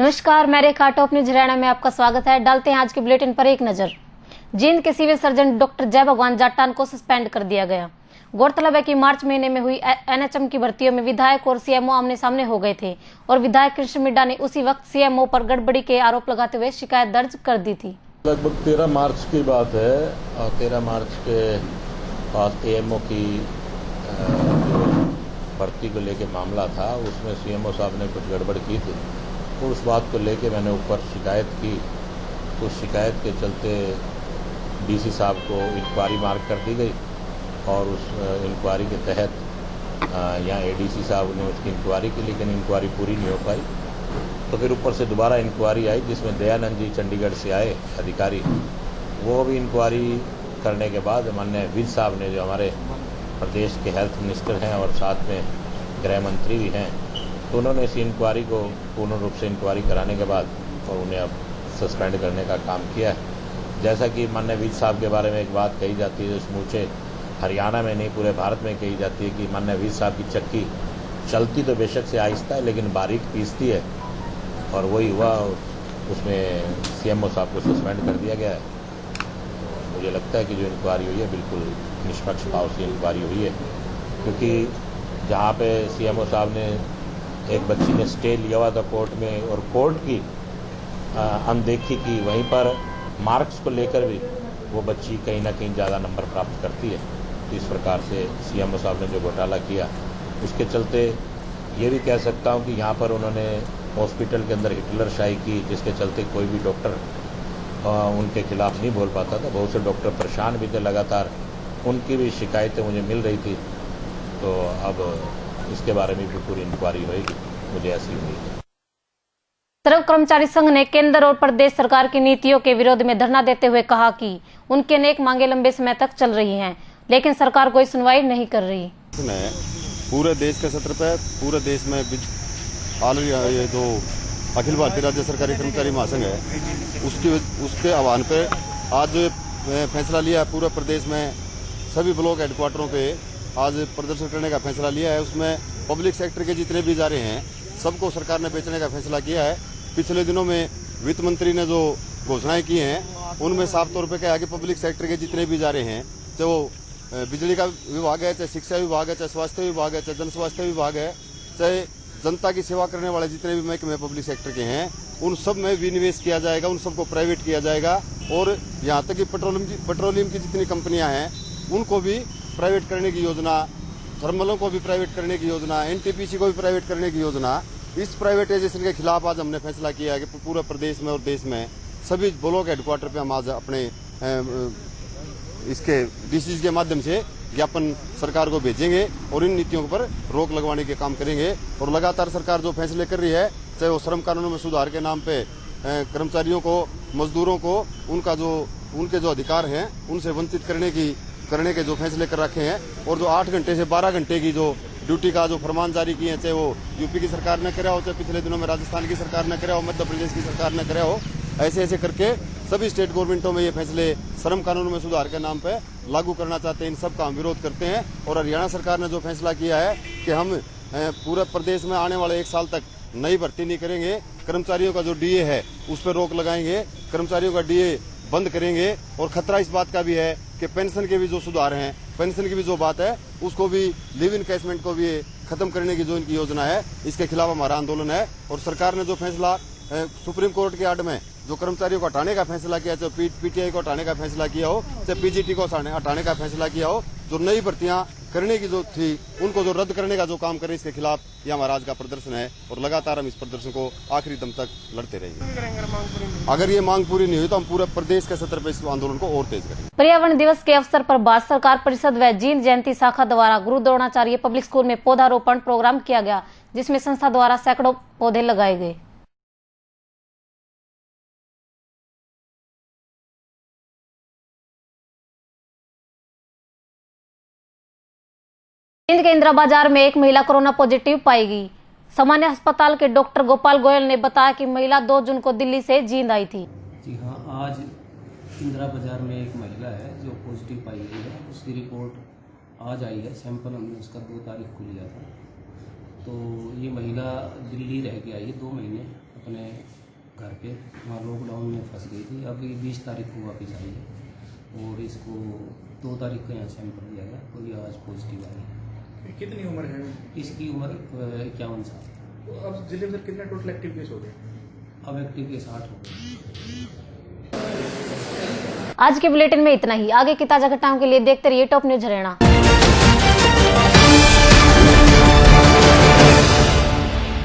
नमस्कार, मैं रेखा top news Haryana में आपका स्वागत है। डालते हैं आज के बुलेटिन पर एक नजर। जींद के सिविल सर्जन डॉक्टर जय भगवान जाटान को सस्पेंड कर दिया गया। गौरतलब है कि मार्च महीने में हुई एनएचएम की भर्तियों में विधायक और सीएमओ आमने सामने हो गए थे और विधायक कृष्ण मिड्डा ने उसी वक्त सीएमओ पर गड़बड़ी के आरोप लगाते हुए शिकायत दर्ज कर दी थी। लगभग 13 मार्च की बात है और 13 मार्च के पास एएमओ की जो भर्ती को लेके मामला था, उसमें सीएमओ साहब ने कुछ गड़बड़ की थी। तो उस बात को लेके मैंने ऊपर शिकायत की। उस शिकायत के चलते डीसी साहब को इंक्वायरी मार्क कर दी गई और उस इंक्वायरी के तहत यहाँ एडीसी साहब ने उसकी इंक्वायरी की, लेकिन इंक्वायरी पूरी नहीं हो पाई। तो फिर ऊपर से दोबारा इंक्वायरी आई जिसमें दयानंद जी चंडीगढ़ से आए अधिकारी। वो भी इंक्वायरी करने के बाद माननीय विज साहब ने, जो हमारे प्रदेश के हेल्थ मिनिस्टर हैं और साथ में गृह मंत्री भी हैं, तो उन्होंने इस इंक्वायरी को पूर्ण रूप से इंक्वायरी कराने के बाद और उन्हें अब सस्पेंड करने का काम किया है। जैसा कि माननीय विज साहब के बारे में एक बात कही जाती है, जो समूचे हरियाणा में नहीं पूरे भारत में कही जाती है कि माननीय विज साहब की चक्की चलती तो बेशक से आहिस्ता है लेकिन बारीक पीसती है, और वही हुआ। उसमें सीएमओ साहब को सस्पेंड कर दिया गया है। मुझे लगता है कि जो इंक्वायरी हुई है बिल्कुल निष्पक्ष भाव से इंक्वायरी हुई है, क्योंकि जहाँ पे सीएमओ साहब ने एक बच्ची ने स्टे लिया हुआ था कोर्ट में और कोर्ट की अनदेखी की, वहीं पर मार्क्स को लेकर भी वो बच्ची कहीं ना कहीं ज़्यादा नंबर प्राप्त करती है। तो इस प्रकार से सीएमओ साहब ने जो घोटाला किया, उसके चलते ये भी कह सकता हूँ कि यहाँ पर उन्होंने हॉस्पिटल के अंदर हिटलरशाही की, जिसके चलते कोई भी डॉक्टर उनके खिलाफ नहीं बोल पाता था। बहुत से डॉक्टर परेशान भी थे लगातार, उनकी भी शिकायतें मुझे मिल रही थी। तो अब इसके बारे में भी पूरी इंक्वायरी होगी, मुझे ऐसी उम्मीद है। सर्व कर्मचारी संघ ने केंद्र और प्रदेश सरकार की नीतियों के विरोध में धरना देते हुए कहा कि उनकी अनेक मांगे लंबे समय तक चल रही हैं, लेकिन सरकार कोई सुनवाई नहीं कर रही। पूरे देश के सत्र पे पूरे देश में ये जो अखिल भारतीय राज्य सरकारी कर्मचारी महासंघ है, उसके आह्वान पे आज फैसला लिया है। पूरे प्रदेश में सभी ब्लॉक हेडक्वार्टरों पे आज प्रदर्शन करने का फैसला लिया है। उसमें पब्लिक सेक्टर के जितने भी इदारे हैं सबको सरकार ने बेचने का फैसला किया है। पिछले दिनों में वित्त मंत्री ने जो घोषणाएं की हैं उनमें साफ तौर पे कहा कि पब्लिक सेक्टर के जितने भी इदारे हैं, चाहे वो बिजली का विभाग है, चाहे शिक्षा विभाग है, चाहे स्वास्थ्य विभाग है, चाहे जन स्वास्थ्य विभाग है, चाहे जनता की सेवा करने वाले जितने भी महकमे पब्लिक सेक्टर के हैं, उन सब में विनिवेश किया जाएगा, उन सबको प्राइवेट किया जाएगा। और यहाँ तक कि पेट्रोलियम की जितनी कंपनियां हैं उनको भी प्राइवेट करने की योजना, थर्मलों को भी प्राइवेट करने की योजना, एनटीपीसी को भी प्राइवेट करने की योजना। इस प्राइवेटाइजेशन के खिलाफ आज हमने फैसला किया है कि पूरे प्रदेश में और देश में सभी ब्लॉक हेडक्वार्टर पे हम आज अपने इसके डीसी के माध्यम से ज्ञापन सरकार को भेजेंगे और इन नीतियों पर रोक लगवाने के काम करेंगे। और लगातार सरकार जो फैसले कर रही है, चाहे वो श्रम कानूनों में सुधार के नाम पे कर्मचारियों को, मजदूरों को उनके जो अधिकार हैं उनसे वंचित करने के जो फैसले कर रखे हैं, और जो 8 घंटे से 12 घंटे की जो ड्यूटी का जो फरमान जारी किए हैं, चाहे वो यूपी की सरकार ने कराया हो, चाहे पिछले दिनों में राजस्थान की सरकार ने कराया हो, मध्य प्रदेश की सरकार ने कराया हो, ऐसे करके सभी स्टेट गवर्नमेंटों में ये फैसले श्रम कानून में सुधार के नाम पे लागू करना चाहते हैं। इन सब का हम विरोध करते हैं। और हरियाणा सरकार ने जो फैसला किया है कि हम पूरे प्रदेश में आने वाले 1 साल तक नई भर्ती नहीं करेंगे, कर्मचारियों का जो डीए है उस पर रोक लगाएंगे, कर्मचारियों का डीए बंद करेंगे। और खतरा इस बात का भी है कि पेंशन के भी जो सुधार हैं, पेंशन की भी जो बात है उसको भी, लिव इनकैशमेंट को भी खत्म करने की जो इनकी योजना है, इसके खिलाफ हमारा आंदोलन है। और सरकार ने जो फैसला सुप्रीम कोर्ट के आड़ में जो कर्मचारियों को हटाने का फैसला किया, चाहे पीटीआई को हटाने का फैसला किया हो, चाहे पीजीटी को हटाने का फैसला किया हो, जो नई भर्तियां करने की जो थी उनको जो रद्द करने का जो काम करे, इसके खिलाफ ये हमारा आज का प्रदर्शन है। और लगातार हम इस प्रदर्शन को आखिरी दम तक लड़ते रहेंगे। अगर ये मांग पूरी नहीं हुई तो हम पूरे प्रदेश के सत्र पर इस आंदोलन को और तेज करेंगे। पर्यावरण दिवस के अवसर पर भारत सरकार परिषद व जींद जयंती शाखा द्वारा गुरु द्रोणाचार्य पब्लिक स्कूल में पौधारोपण प्रोग्राम किया गया, जिसमें संस्था द्वारा सैकड़ों पौधे लगाए गए। जींद के इंदिरा बाजार में एक महिला कोरोना पॉजिटिव पाई गई। सामान्य अस्पताल के डॉक्टर गोपाल गोयल ने बताया कि महिला 2 जून को दिल्ली से जींद आई थी। जी हाँ, आज इंदिरा बाजार में एक महिला है जो पॉजिटिव पाई गई है। उसकी रिपोर्ट आज आई है, सैंपल हमने उसका 2 तारीख को लिया था। तो ये महिला दिल्ली रह के आई है 2 महीने अपने घर पे, वहाँ लॉकडाउन में फंस गई थी। अभी 20 तारीख को वापस आई है और इसको 2 तारीख को यहाँ सैंपल दिया गया और ये आज पॉजिटिव आई। कितनी उम्र है? इसकी उम्र 51 साल। तो अब जिले में कितने टोटल एक्टिव केस हो गए? अब एक्टिव केस 8 हो गए। आज के बुलेटिन में इतना ही। आगे की ताजा घटनाओं के लिए देखते रहिए टॉप न्यूज हरियाणा।